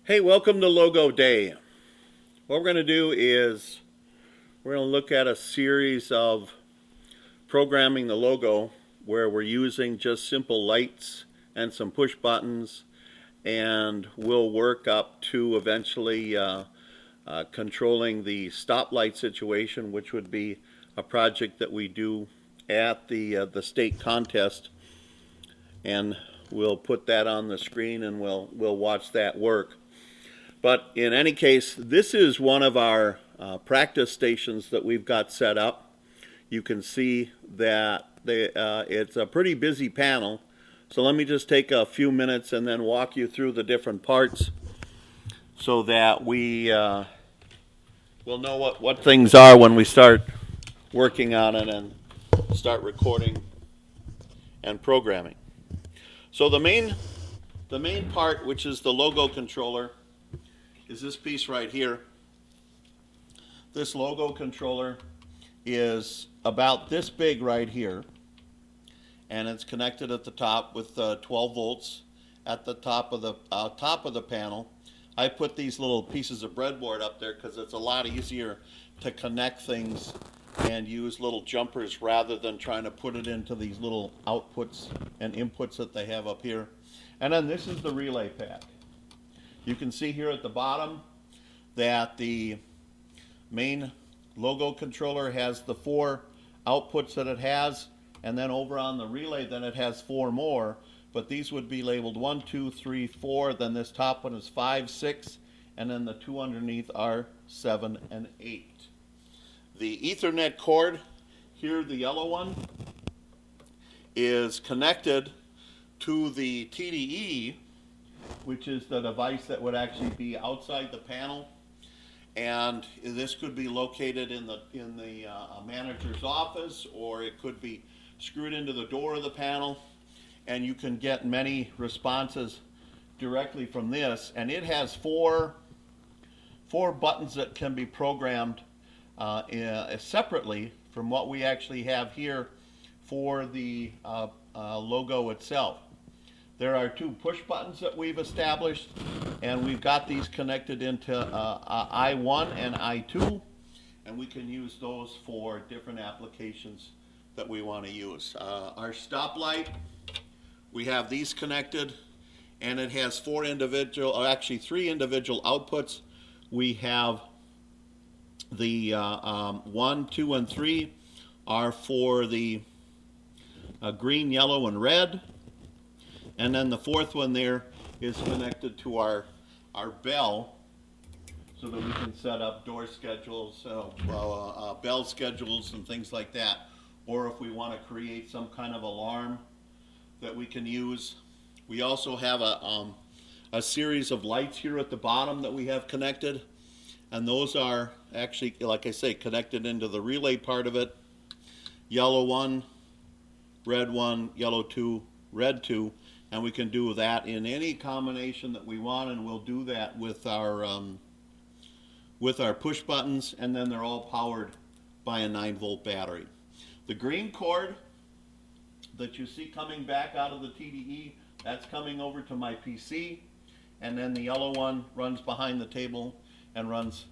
Hey, welcome to Logo Day. What we're going to do is we're going to look at a series of programming the logo where we're using just simple lights and some push buttons, and we'll work up to eventually controlling the stoplight situation, which would be a project that we do at the state contest, and we'll put that on the screen and we'll watch that work. But in any case, this is one of our practice stations that we've got set up. You can see that it's a pretty busy panel. So let me just take a few minutes and then walk you through the different parts so that we will know what things are when we start working on it and start recording and programming. So the main part, which is the logo controller, is this piece right here. This logo controller is about this big right here, and it's connected at the top with 12 volts at the top of the panel. I put these little pieces of breadboard up there because it's a lot easier to connect things and use little jumpers rather than trying to put it into these little outputs and inputs that they have up here. And then this is the relay pack. You can see here at the bottom that the main logo controller has the 4 outputs that it has, and then over on the relay then it has 4 more, but these would be labeled 1, 2, 3, 4, then this top one is 5, 6, and then the 2 underneath are 7 and 8. The Ethernet cord, here the yellow one, is connected to the TDE, which is the device that would actually be outside the panel, and this could be located in the manager's office, or it could be screwed into the door of the panel, and you can get many responses directly from this. And it has four buttons that can be programmed separately from what we actually have here for the logo itself. There are 2 push buttons that we've established, and we've got these connected into I1 and I2, and we can use those for different applications that we want to use. Our stoplight, we have these connected, and it has 3 individual outputs. We have the 1, 2, and 3 are for the green, yellow, and red. And then the 4th one there is connected to our bell, so that we can set up door schedules, bell schedules and things like that. Or if we want to create some kind of alarm that we can use. We also have a series of lights here at the bottom that we have connected. And those are actually, like I say, connected into the relay part of it. Yellow 1, red 1, yellow 2, red 2. And we can do that in any combination that we want, and we'll do that with our push buttons, and then they're all powered by a 9-volt battery. The green cord that you see coming back out of the TDE, that's coming over to my PC, and then the yellow one runs behind the table and runs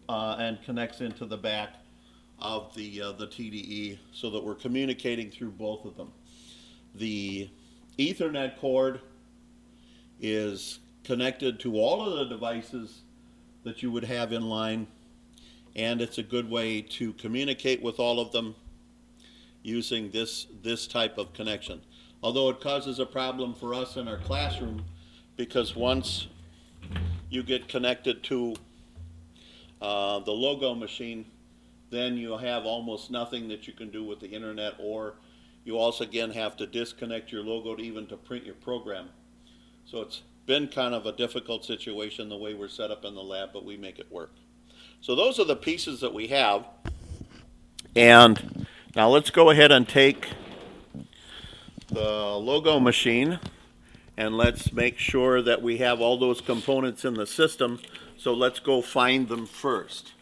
and connects into the back of the TDE, so that we're communicating through both of them. The Ethernet cord is connected to all of the devices that you would have in line, and it's a good way to communicate with all of them using this type of connection. Although it causes a problem for us in our classroom, because once you get connected to the logo machine, then you'll have almost nothing that you can do with the internet, or you also again have to disconnect your logo to print your program. So it's been kind of a difficult situation the way we're set up in the lab, but we make it work. So those are the pieces that we have. And now let's go ahead and take the logo machine, and let's make sure that we have all those components in the system. So let's go find them first.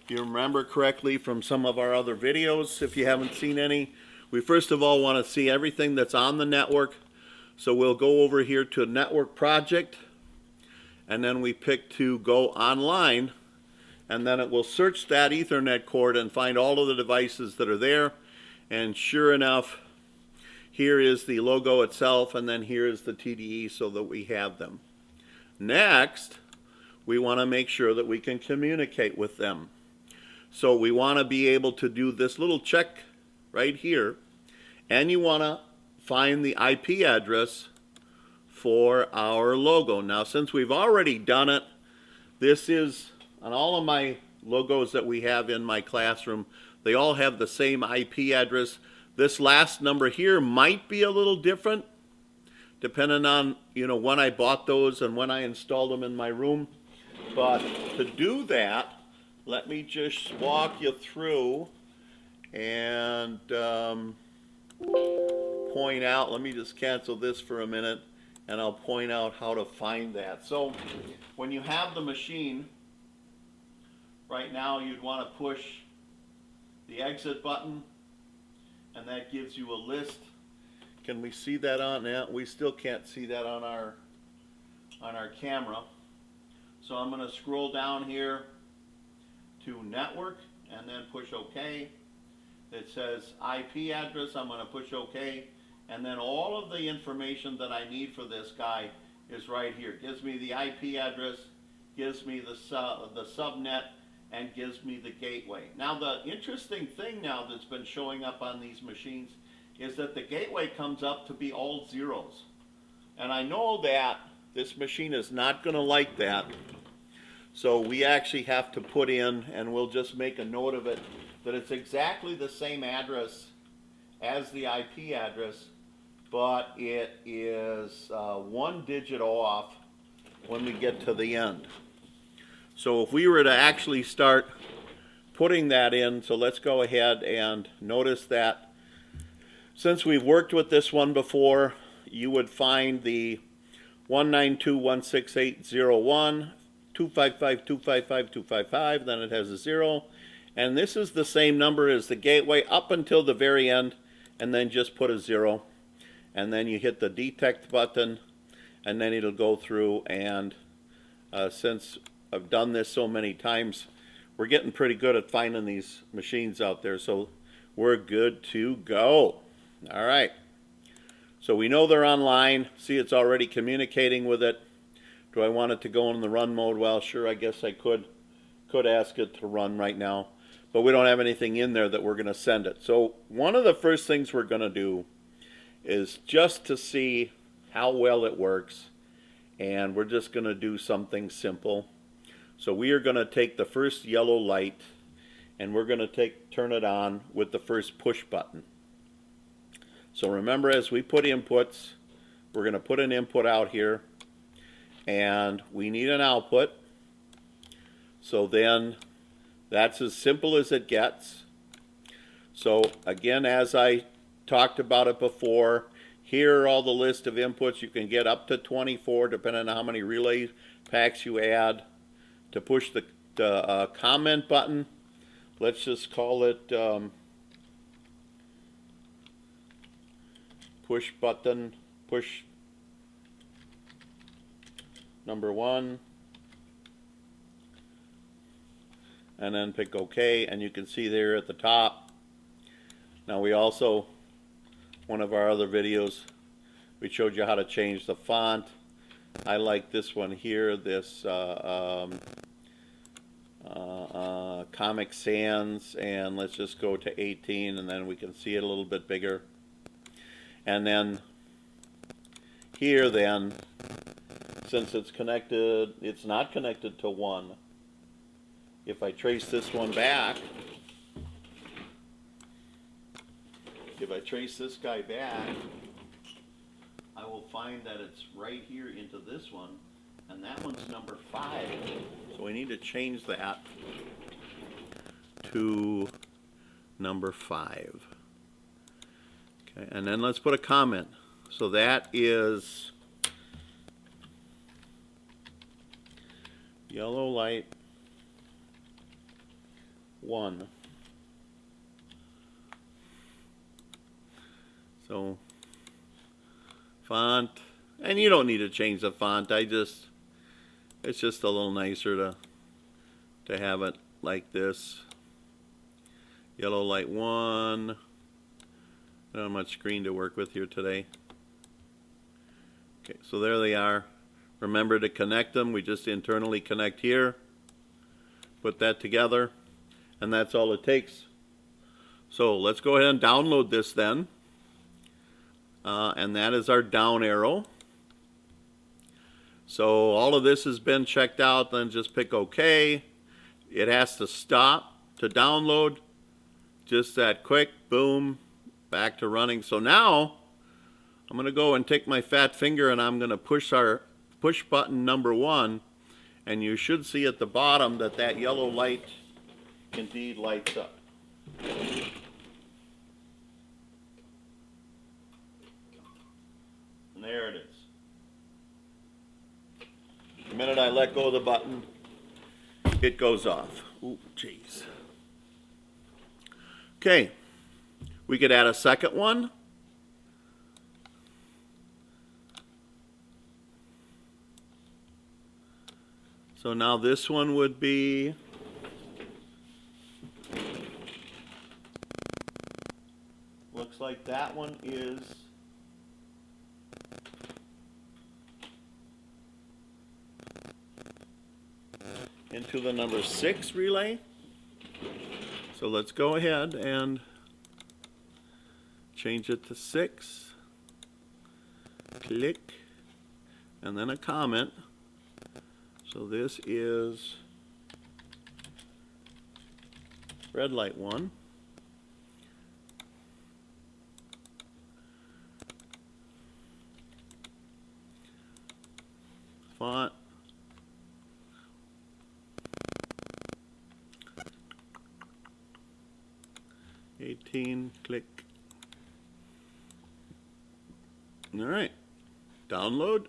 If you remember correctly from some of our other videos, if you haven't seen any, we first of all want to see everything that's on the network. So we'll go over here to Network Project, and then we pick to go online, and then it will search that Ethernet cord and find all of the devices that are there. And sure enough, here is the logo itself, and then here is the TDE so that we have them. Next, we want to make sure that we can communicate with them. So we want to be able to do this little check right here, and you want to find the IP address for our logo. Now, since we've already done it, this is on all of my logos that we have in my classroom, they all have the same IP address. This last number here might be a little different depending on, when I bought those and when I installed them in my room. But to do that, let me just walk you through and point out, let me just cancel this for a minute, and I'll point out how to find that. So when you have the machine, right now you'd want to push the exit button, and that gives you a list. Can we see that on that? We still can't see that on our camera. So I'm going to scroll down here to network and then push OK. It says IP address. I'm going to push OK, and then all of the information that I need for this guy is right here. It gives me the IP address, gives me the subnet, and gives me the gateway. Now, the interesting thing now that's been showing up on these machines is that the gateway comes up to be all zeros. And I know that this machine is not going to like that. So we actually have to put in, and we'll just make a note of it, that it's exactly the same address as the IP address, but it is 1 digit off when we get to the end. So if we were to actually start putting that in, so let's go ahead and notice that since we've worked with this one before, you would find the 192.168.0.1, 255.255.255, then it has a 0, and this is the same number as the gateway up until the very end, and then just put a 0, and then you hit the detect button, and then it'll go through, and since I've done this so many times, we're getting pretty good at finding these machines out there, so we're good to go. All right, so we know they're online. See, it's already communicating with it. Do I want it to go in the run mode? Well, sure, I guess I could ask it to run right now, but we don't have anything in there that we're going to send it. So one of the first things we're going to do is just to see how well it works, and we're just going to do something simple. So we are going to take the first yellow light, and we're going to turn it on with the first push button. So remember, as we put inputs, we're going to put an input out here, and we need an output. So then that's as simple as it gets. So again, as I talked about it before, here are all the list of inputs. You can get up to 24 depending on how many relay packs you add. To push the comment button, let's just call it push button, push number 1, and then pick OK, and you can see there at the top. Now we also, one of our other videos, we showed you how to change the font. I like this one here, this Comic Sans, and let's just go to 18, and then we can see it a little bit bigger. And then here then, since it's connected, it's not connected to 1. If I trace this one back, if I trace this guy back, I will find that it's right here into this one, and that one's number 5. So we need to change that to number 5. Okay, and then let's put a comment. So that is yellow light 1. So font, and you don't need to change the font. I just It's just a little nicer to have it like this. Yellow light 1. I don't have much screen to work with here today. Okay, so there they are. Remember to connect them. We just internally connect here. Put that together, and that's all it takes. So let's go ahead and download this then. And that is our down arrow. So all of this has been checked out, then just pick OK. It has to stop to download. Just that quick, boom, back to running. So now I'm going to go and take my fat finger and I'm going to push our push button number 1, and you should see at the bottom that that yellow light indeed lights up. And there it is. The minute I let go of the button, it goes off. Ooh, jeez. Okay, we could add a second one. So now this one would be looks like that one is into the number 6 relay. So let's go ahead and change it to 6. Click, and then a comment. So this is red light 1. Font. Click. All right, download.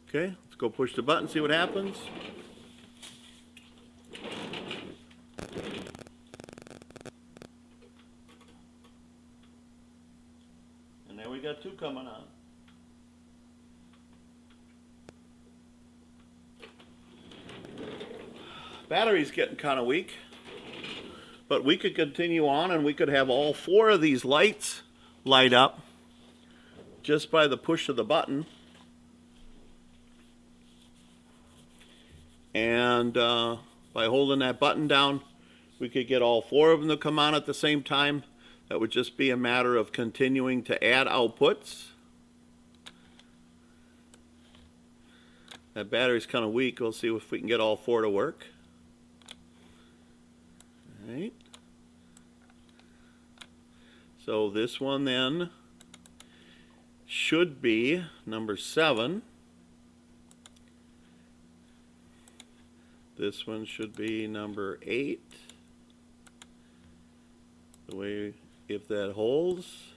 Okay, let's go push the button, see what happens. And there we got 2 coming on. Battery's getting kind of weak, but we could continue on and we could have all 4 of these lights light up just by the push of the button. And by holding that button down, we could get all 4 of them to come on at the same time. That would just be a matter of continuing to add outputs. That battery's kind of weak. We'll see if we can get all 4 to work. All right. So this one then should be number 7. This one should be number 8. The way, if that holds.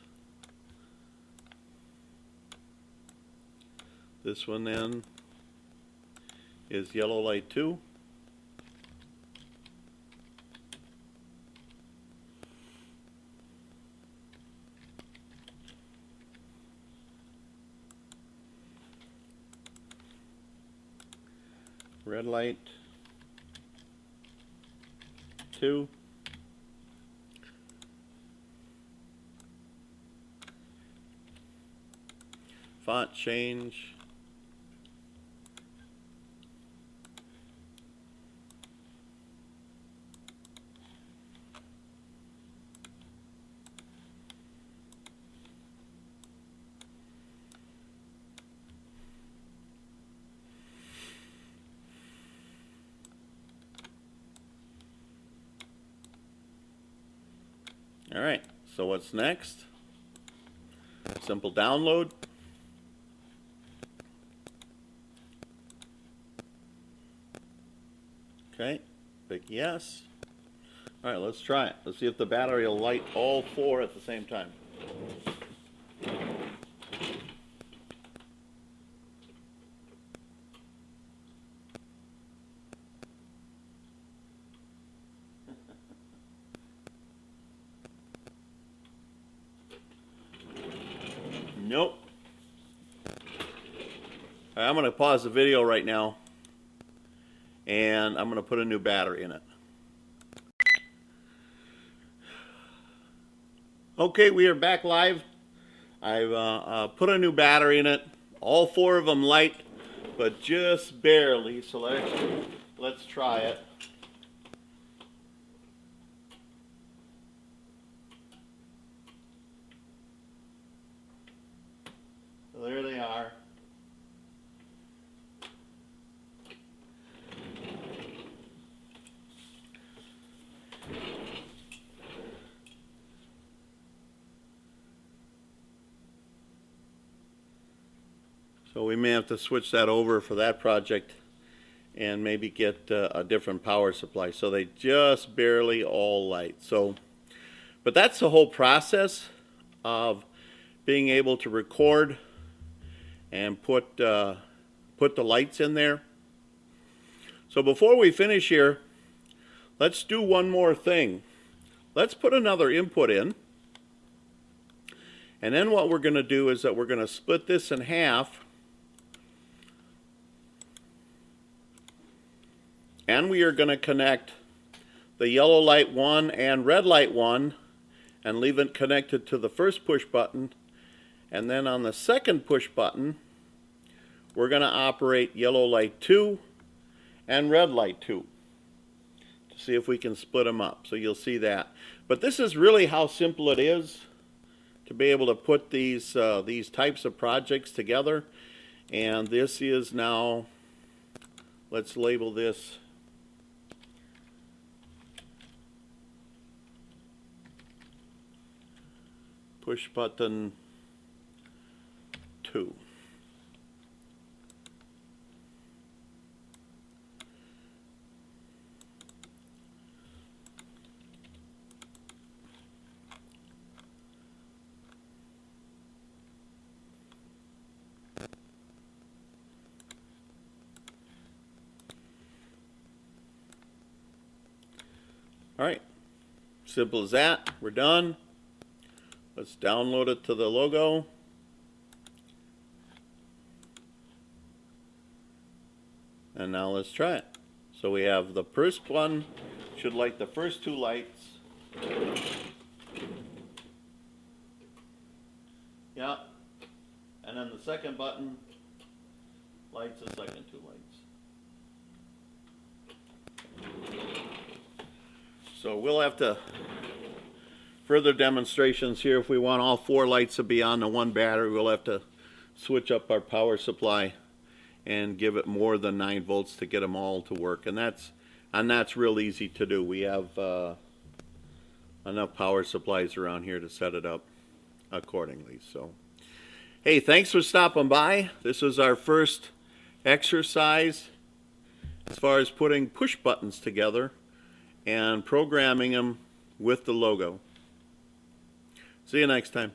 This one then is yellow light 2. Red light 2. Font change. All right, so what's next? Simple download. Okay, big yes. All right, let's try it. Let's see if the battery will light all 4 at the same time. Nope. I'm going to pause the video right now, and I'm going to put a new battery in it. Okay, we are back live. I've put a new battery in it. All four of them light, but just barely. So let's try it. So there they are. So we may have to switch that over for that project and maybe get a different power supply. So they just barely all light. So, but that's the whole process of being able to record and put the lights in there. So before we finish here, let's do one more thing. Let's put another input in. And then what we're going to do is that we're going to split this in half. And we are going to connect the yellow light 1 and red light 1 and leave it connected to the first push button. And then on the second push button, we're going to operate yellow light 2 and red light 2 to see if we can split them up. So you'll see that. But this is really how simple it is to be able to put these types of projects together. And this is now, let's label this push button 2. All right, simple as that. We're done. Let's download it to the logo. And now let's try it. So we have the first one, should light the first two lights. Yeah. And then the second button lights the second two lights. So we'll have to further demonstrations here. If we want all four lights to be on the one battery, we'll have to switch up our power supply and give it more than 9 volts to get them all to work. And that's real easy to do. We have enough power supplies around here to set it up accordingly. So, hey, thanks for stopping by. This is our first exercise as far as putting push buttons together and programming them with the logo. See you next time.